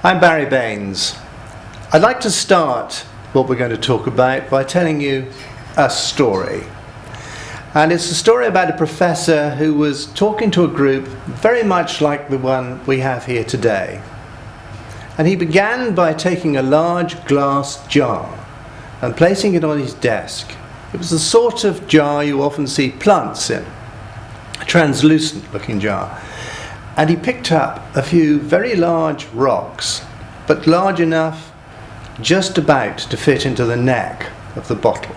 I'm Barry Baines. I'd like to start what we're going to talk about by telling you a story. And it's a story about a professor who was talking to a group very much like the one we have here today. And he began by taking a large glass jar and placing it on his desk. It was the sort of jar you often see plants in, a translucent looking jar. And he picked up a few very large rocks, but large enough just about to fit into the neck of the bottle.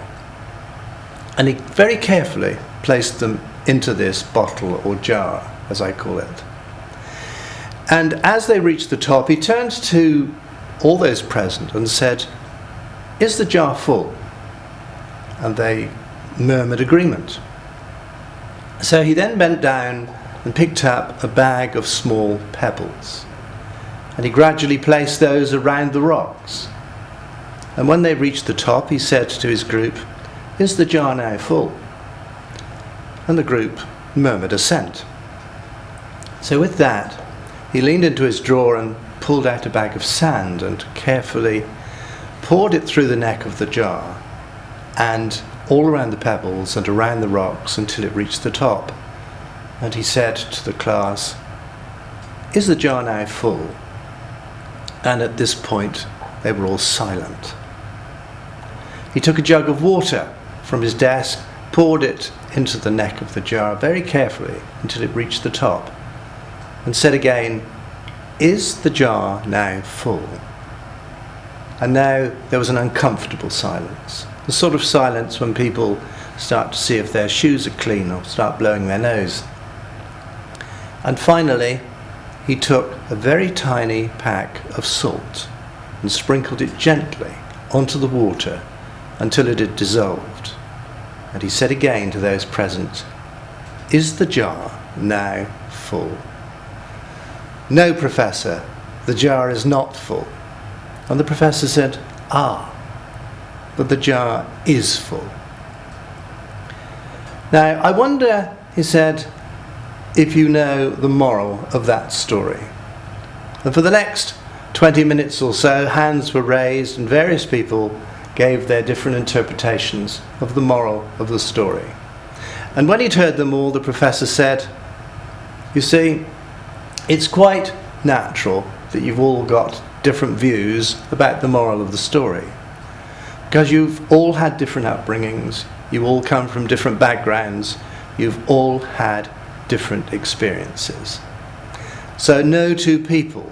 And he very carefully placed them into this bottle or jar, as I call it. And as they reached the top, he turned to all those present and said, "Is the jar full?" And they murmured agreement. So he then bent down and picked up a bag of small pebbles. And he gradually placed those around the rocks. And when they reached the top, he said to his group, "Is the jar now full?" And the group murmured assent. So with that, he leaned into his drawer and pulled out a bag of sand and carefully poured it through the neck of the jar and all around the pebbles and around the rocks until it reached the top. And he said to the class, "Is the jar now full?" And at this point, they were all silent. He took a jug of water from his desk, poured it into the neck of the jar very carefully until it reached the top, and said again, "Is the jar now full?" And now there was an uncomfortable silence, the sort of silence when people start to see if their shoes are clean or start blowing their nose. And finally, he took a very tiny pack of salt and sprinkled it gently onto the water until it had dissolved. And he said again to those present, "Is the jar now full?" "No, Professor, the jar is not full." And the professor said, "Ah, but the jar is full." Now, I wonder, he said, if you know the moral of that story. And for the next 20 minutes or so, hands were raised and various people gave their different interpretations of the moral of the story. And when he'd heard them all, the professor said, "You see, it's quite natural that you've all got different views about the moral of the story, because you've all had different upbringings, you all come from different backgrounds, you've all had different experiences. So no two people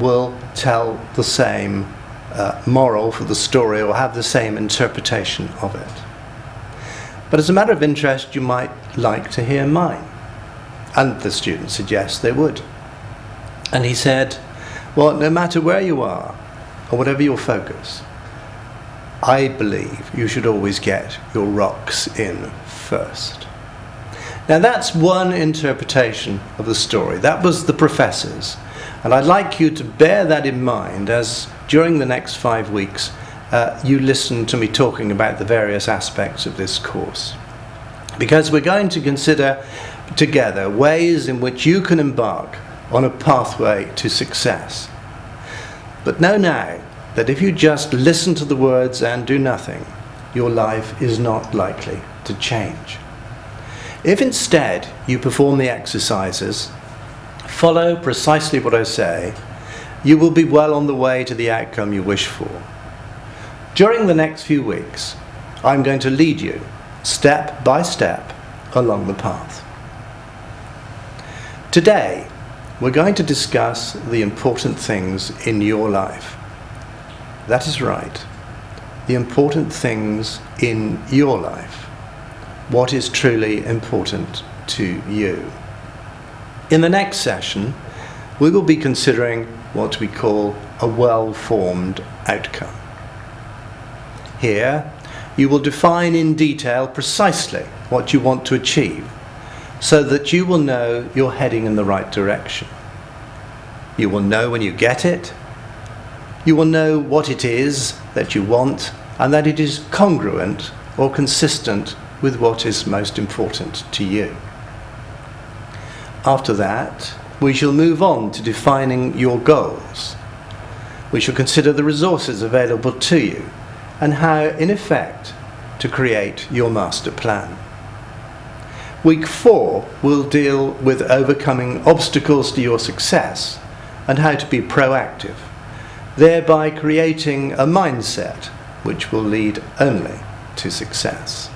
will tell the same moral for the story or have the same interpretation of it. But as a matter of interest, you might like to hear mine." And the student said yes, they would. And he said, "Well, no matter where you are or whatever your focus, I believe you should always get your rocks in first." Now that's one interpretation of the story. That was the professor's. And I'd like you to bear that in mind as during the next 5 weeks you listen to me talking about the various aspects of this course. Because we're going to consider together ways in which you can embark on a pathway to success. But know now that if you just listen to the words and do nothing, your life is not likely to change. If instead you perform the exercises, follow precisely what I say, you will be well on the way to the outcome you wish for. During the next few weeks, I'm going to lead you step by step along the path. Today, we're going to discuss the important things in your life. That is right, the important things in your life. What is truly important to you. In the next session, we will be considering what we call a well-formed outcome. Here, you will define in detail precisely what you want to achieve, so that you will know you're heading in the right direction. You will know when you get it. You will know what it is that you want and that it is congruent or consistent with what is most important to you. After that, we shall move on to defining your goals. We shall consider the resources available to you and how, in effect, to create your master plan. Week 4 will deal with overcoming obstacles to your success and how to be proactive, thereby creating a mindset which will lead only to success.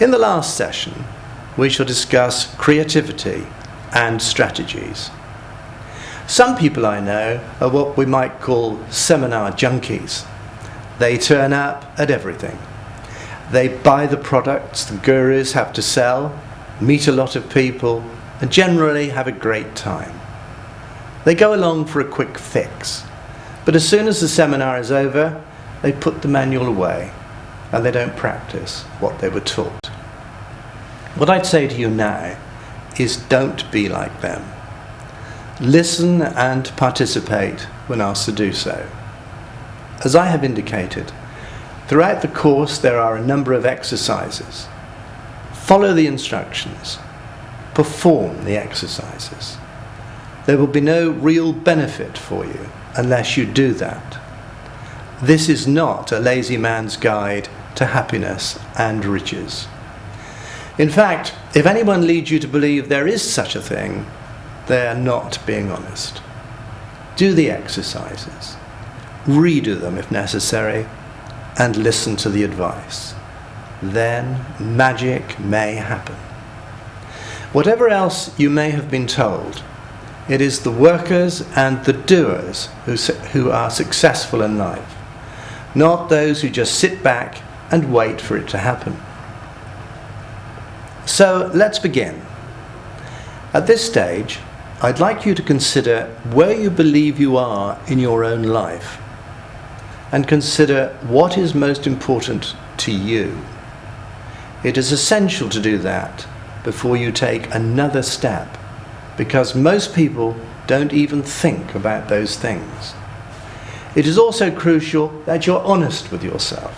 In the last session, we shall discuss creativity and strategies. Some people I know are what we might call seminar junkies. They turn up at everything. They buy the products the gurus have to sell, meet a lot of people, and generally have a great time. They go along for a quick fix, but as soon as the seminar is over, they put the manual away and they don't practice what they were taught. What I'd say to you now is don't be like them. Listen and participate when asked to do so. As I have indicated, throughout the course there are a number of exercises. Follow the instructions. Perform the exercises. There will be no real benefit for you unless you do that. This is not a lazy man's guide to happiness and riches. In fact, if anyone leads you to believe there is such a thing, they are not being honest. Do the exercises. Redo them if necessary, and listen to the advice. Then magic may happen. Whatever else you may have been told, it is the workers and the doers who are successful in life, not those who just sit back and wait for it to happen. So let's begin. At this stage, I'd like you to consider where you believe you are in your own life, and consider what is most important to you. It is essential to do that before you take another step, because most people don't even think about those things. It is also crucial that you're honest with yourself.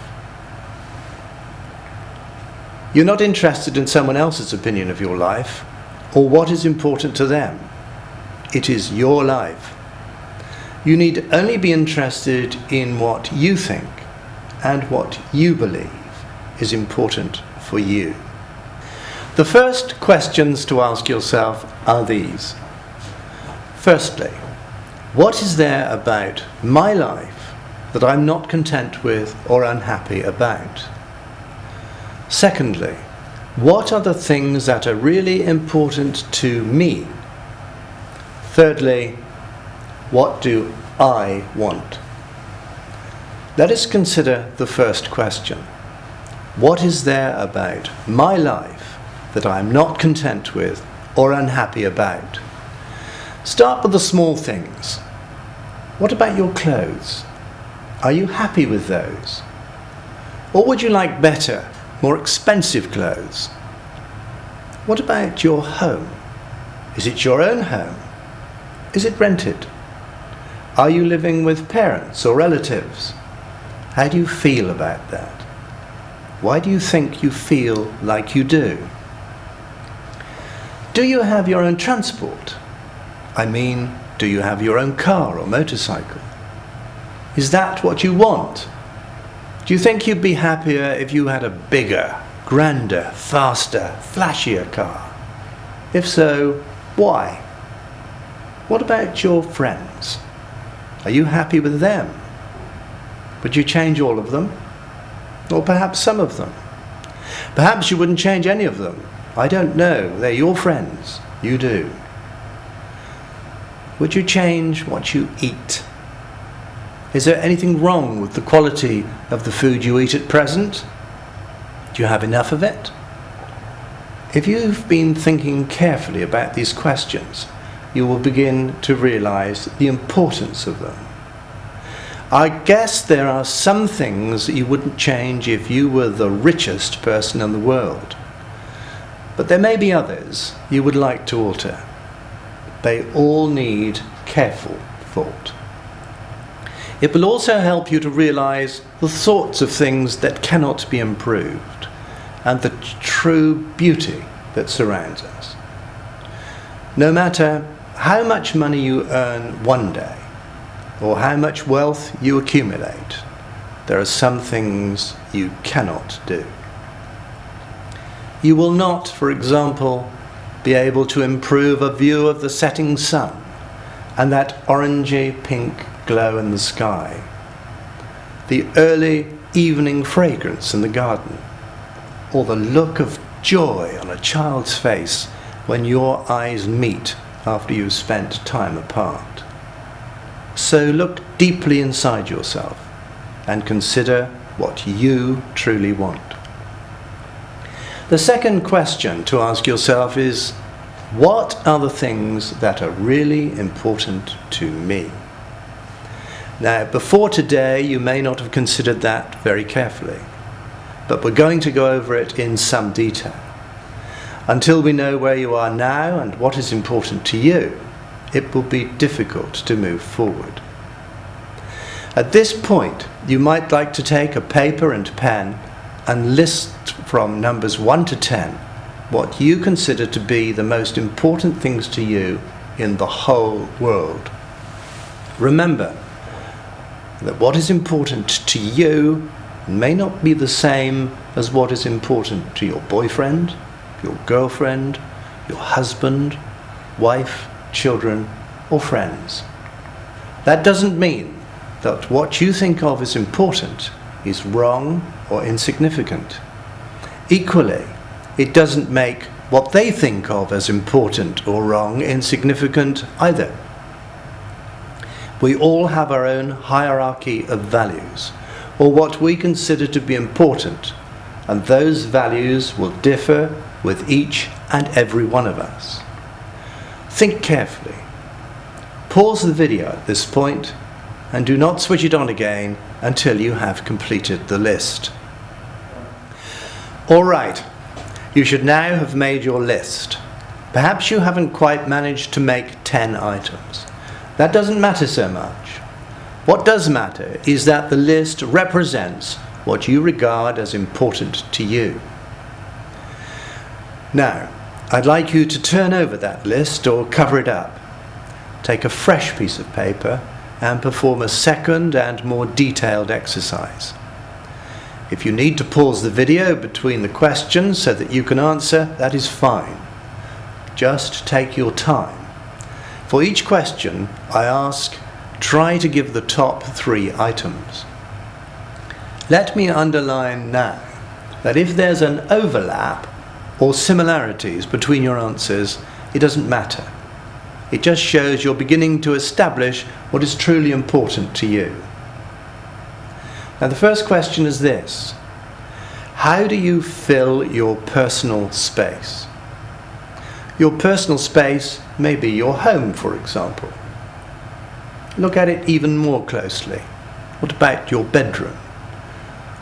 You're not interested in someone else's opinion of your life or what is important to them. It is your life. You need only be interested in what you think and what you believe is important for you. The first questions to ask yourself are these. Firstly, what is there about my life that I'm not content with or unhappy about? Secondly, what are the things that are really important to me? Thirdly, what do I want? Let us consider the first question. What is there about my life that I am not content with or unhappy about? Start with the small things. What about your clothes? Are you happy with those? Or would you like better, more expensive clothes? What about your home? Is it your own home? Is it rented? Are you living with parents or relatives? How do you feel about that? Why do you think you feel like you do? Do you have your own transport? I mean, do you have your own car or motorcycle? Is that what you want? Do you think you'd be happier if you had a bigger, grander, faster, flashier car? If so, why? What about your friends? Are you happy with them? Would you change all of them? Or perhaps some of them? Perhaps you wouldn't change any of them. I don't know. They're your friends. You do. Would you change what you eat? Is there anything wrong with the quality of the food you eat at present? Do you have enough of it? If you've been thinking carefully about these questions, you will begin to realize the importance of them. I guess there are some things that you wouldn't change if you were the richest person in the world. But there may be others you would like to alter. They all need careful thought. It will also help you to realize the sorts of things that cannot be improved and the true beauty that surrounds us. No matter how much money you earn one day, or how much wealth you accumulate, there are some things you cannot do. You will not, for example, be able to improve a view of the setting sun and that orangey pink glow in the sky, the early evening fragrance in the garden, or the look of joy on a child's face when your eyes meet after you've spent time apart. So look deeply inside yourself and consider what you truly want. The second question to ask yourself is, what are the things that are really important to me? Now, before today, you may not have considered that very carefully, but we're going to go over it in some detail. Until we know where you are now and what is important to you, it will be difficult to move forward. At this point, you might like to take a paper and pen and list from numbers 1 to 10 what you consider to be the most important things to you in the whole world. Remember that what is important to you may not be the same as what is important to your boyfriend, your girlfriend, your husband, wife, children, or friends. That doesn't mean that what you think of as important is wrong or insignificant. Equally, it doesn't make what they think of as important or wrong insignificant either. We all have our own hierarchy of values, or what we consider to be important, and those values will differ with each and every one of us. Think carefully. Pause the video at this point and do not switch it on again until you have completed the list. All right, you should now have made your list. Perhaps you haven't quite managed to make 10 items. That doesn't matter so much. What does matter is that the list represents what you regard as important to you. Now, I'd like you to turn over that list or cover it up. Take a fresh piece of paper and perform a second and more detailed exercise. If you need to pause the video between the questions so that you can answer, that is fine. Just take your time. For each question, I ask, try to give the top 3 items. Let me underline now that if there's an overlap or similarities between your answers, it doesn't matter. It just shows you're beginning to establish what is truly important to you. Now, the first question is this: how do you fill your personal space? Your personal space may be your home, for example. Look at it even more closely. What about your bedroom?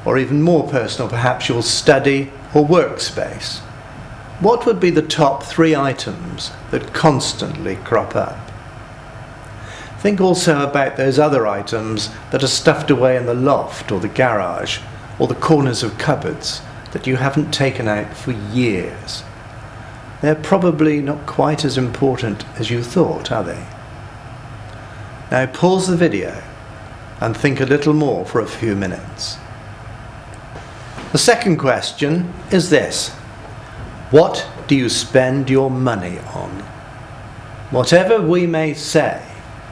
Or even more personal, perhaps your study or workspace. What would be the top 3 items that constantly crop up? Think also about those other items that are stuffed away in the loft or the garage or the corners of cupboards that you haven't taken out for years. They're probably not quite as important as you thought, are they? Now pause the video and think a little more for a few minutes. The second question is this: what do you spend your money on? Whatever we may say,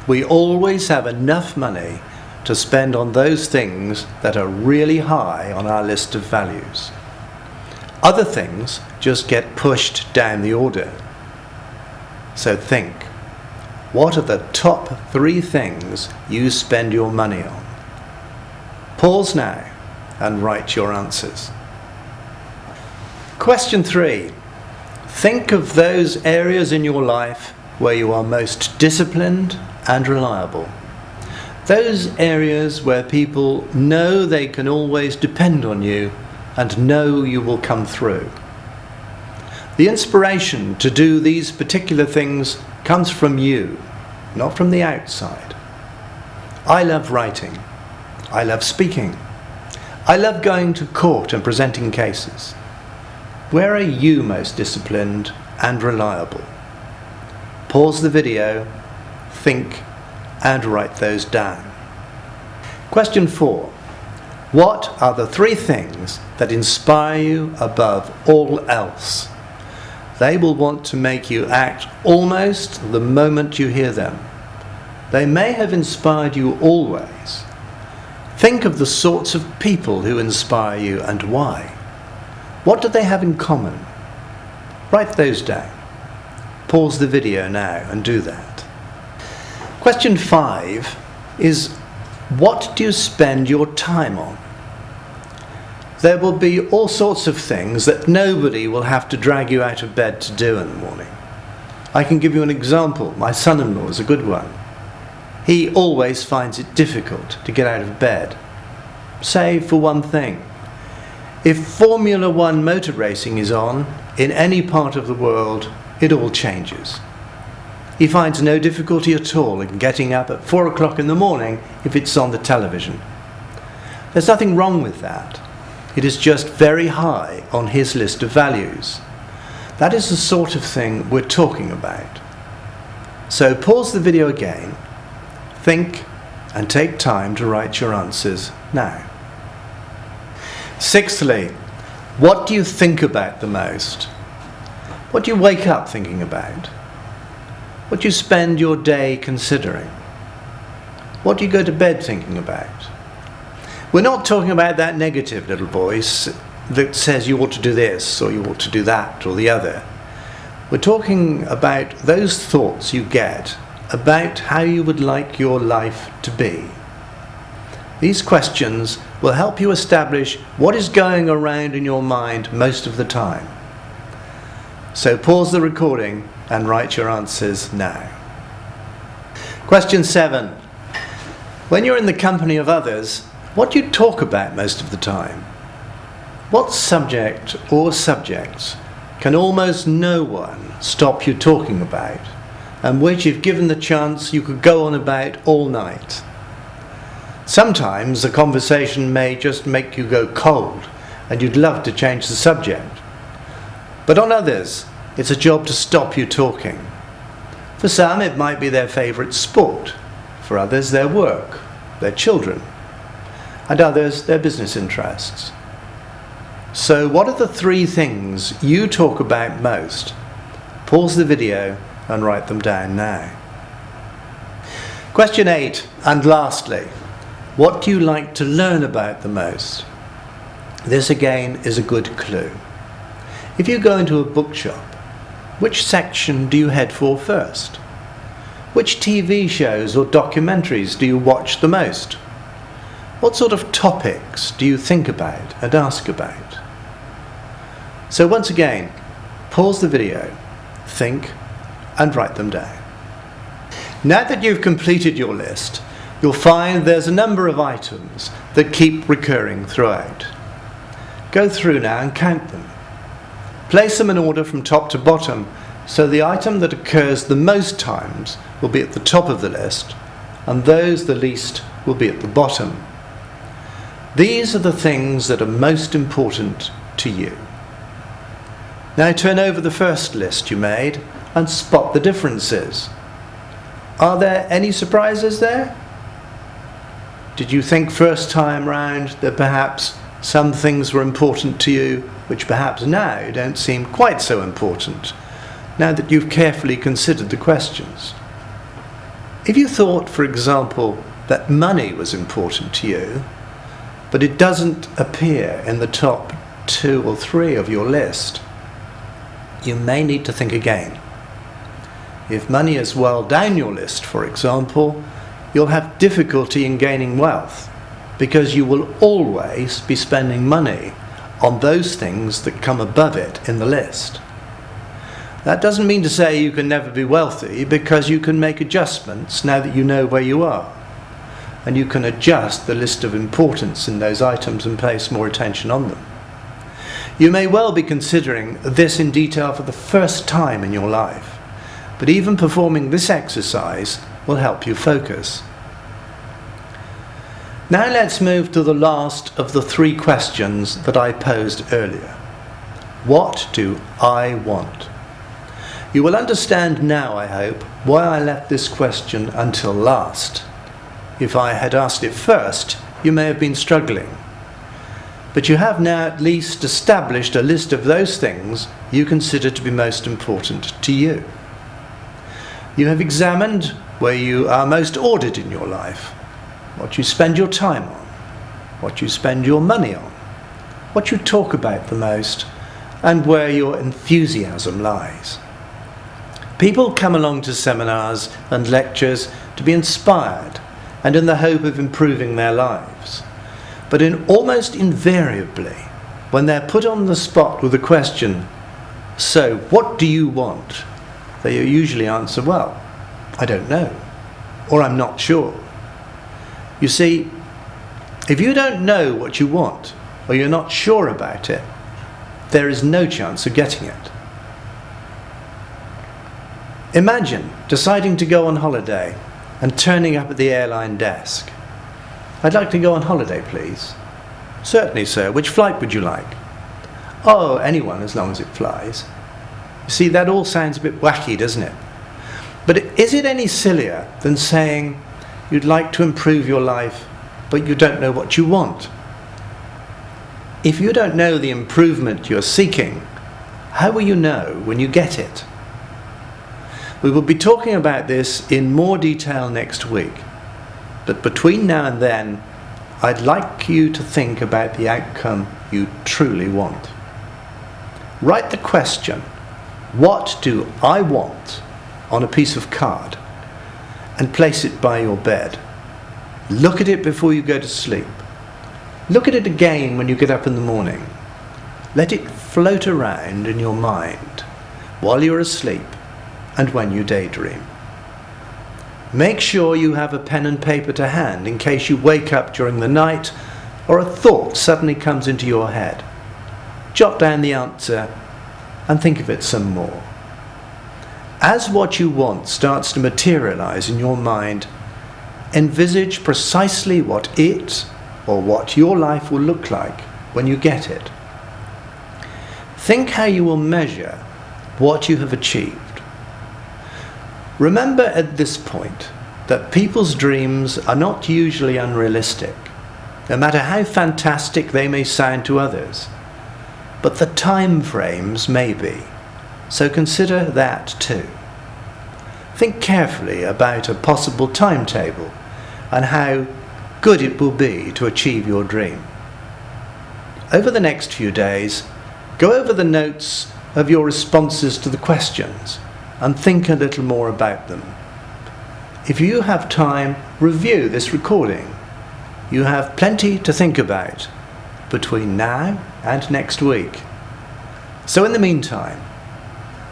we always have enough money to spend on those things that are really high on our list of values. Other things just get pushed down the order. So think, what are the top 3 things you spend your money on? Pause now and write your answers. Question 3. Think of those areas in your life where you are most disciplined and reliable. Those areas where people know they can always depend on you and know you will come through. The inspiration to do these particular things comes from you, not from the outside. I love writing. I love speaking. I love going to court and presenting cases. Where are you most disciplined and reliable? Pause the video, think, and write those down. Question 4. What are the 3 things that inspire you above all else? They will want to make you act almost the moment you hear them. They may have inspired you always. Think of the sorts of people who inspire you and why. What do they have in common? Write those down. Pause the video now and do that. Question 5 is, what do you spend your time on? There will be all sorts of things that nobody will have to drag you out of bed to do in the morning. I can give you an example. My son-in-law is a good one. He always finds it difficult to get out of bed. Save for one thing. If Formula 1 motor racing is on in any part of the world, it all changes. He finds no difficulty at all in getting up at 4 o'clock in the morning if it's on the television. There's nothing wrong with that. It is just very high on his list of values. That is the sort of thing we're talking about. So pause the video again, think, and take time to write your answers now. 6thly, what do you think about the most? What do you wake up thinking about? What do you spend your day considering? What do you go to bed thinking about? We're not talking about that negative little voice that says you ought to do this or you ought to do that or the other. We're talking about those thoughts you get about how you would like your life to be. These questions will help you establish what is going around in your mind most of the time. So pause the recording and write your answers now. Question 7. When you're in the company of others, what do you talk about most of the time? What subject or subjects can almost no one stop you talking about, and which, if given the chance, you could go on about all night? Sometimes the conversation may just make you go cold and you'd love to change the subject. But on others, it's a job to stop you talking. For some, it might be their favourite sport. For others, their work, their children, and others, their business interests. So what are the 3 things you talk about most? Pause the video and write them down now. Question 8, and lastly, what do you like to learn about the most? This again is a good clue. If you go into a bookshop, which section do you head for first? Which TV shows or documentaries do you watch the most? What sort of topics do you think about and ask about? So once again, pause the video, think, and write them down. Now that you've completed your list, you'll find there's a number of items that keep recurring throughout. Go through now and count them. Place them in order from top to bottom, so the item that occurs the most times will be at the top of the list, and those the least will be at the bottom. These are the things that are most important to you. Now turn over the first list you made and spot the differences. Are there any surprises there? Did you think first time round that perhaps some things were important to you, which perhaps now don't seem quite so important, now that you've carefully considered the questions? If you thought, for example, that money was important to you, but it doesn't appear in the top 2 or 3 of your list, you may need to think again. If money is well down your list, for example, you'll have difficulty in gaining wealth, because you will always be spending money on those things that come above it in the list. That doesn't mean to say you can never be wealthy, because you can make adjustments now that you know where you are, and you can adjust the list of importance in those items and place more attention on them. You may well be considering this in detail for the first time in your life, but even performing this exercise will help you focus. Now let's move to the last of the 3 questions that I posed earlier. What do I want? You will understand now, I hope, why I left this question until last. If I had asked it first, you may have been struggling. But you have now at least established a list of those things you consider to be most important to you. You have examined where you are most ordered in your life, what you spend your time on, what you spend your money on, what you talk about the most, and where your enthusiasm lies. People come along to seminars and lectures to be inspired and in the hope of improving their lives. But almost invariably, when they're put on the spot with the question, "So, what do you want?" they usually answer, "Well, I don't know," or "I'm not sure." You see, if you don't know what you want, or you're not sure about it, there is no chance of getting it. Imagine deciding to go on holiday and turning up at the airline desk. "I'd like to go on holiday, please." "Certainly, sir. Which flight would you like?" "Oh, anyone as long as it flies." You see, that all sounds a bit wacky, doesn't it? But is it any sillier than saying you'd like to improve your life, but you don't know what you want? If you don't know the improvement you're seeking, how will you know when you get it? We will be talking about this in more detail next week, but between now and then, I'd like you to think about the outcome you truly want. Write the question, "What do I want?" on a piece of card and place it by your bed. Look at it before you go to sleep. Look at it again when you get up in the morning. Let it float around in your mind while you're asleep and when you daydream. Make sure you have a pen and paper to hand in case you wake up during the night or a thought suddenly comes into your head. Jot down the answer and think of it some more. As what you want starts to materialize in your mind, envisage precisely what it or what your life will look like when you get it. Think how you will measure what you have achieved. Remember at this point that people's dreams are not usually unrealistic, no matter how fantastic they may sound to others, but the time frames may be, so consider that too. Think carefully about a possible timetable and how good it will be to achieve your dream. Over the next few days, go over the notes of your responses to the questions and think a little more about them. If you have time, review this recording. You have plenty to think about between now and next week. So in the meantime,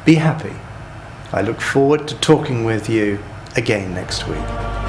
be happy. I look forward to talking with you again next week.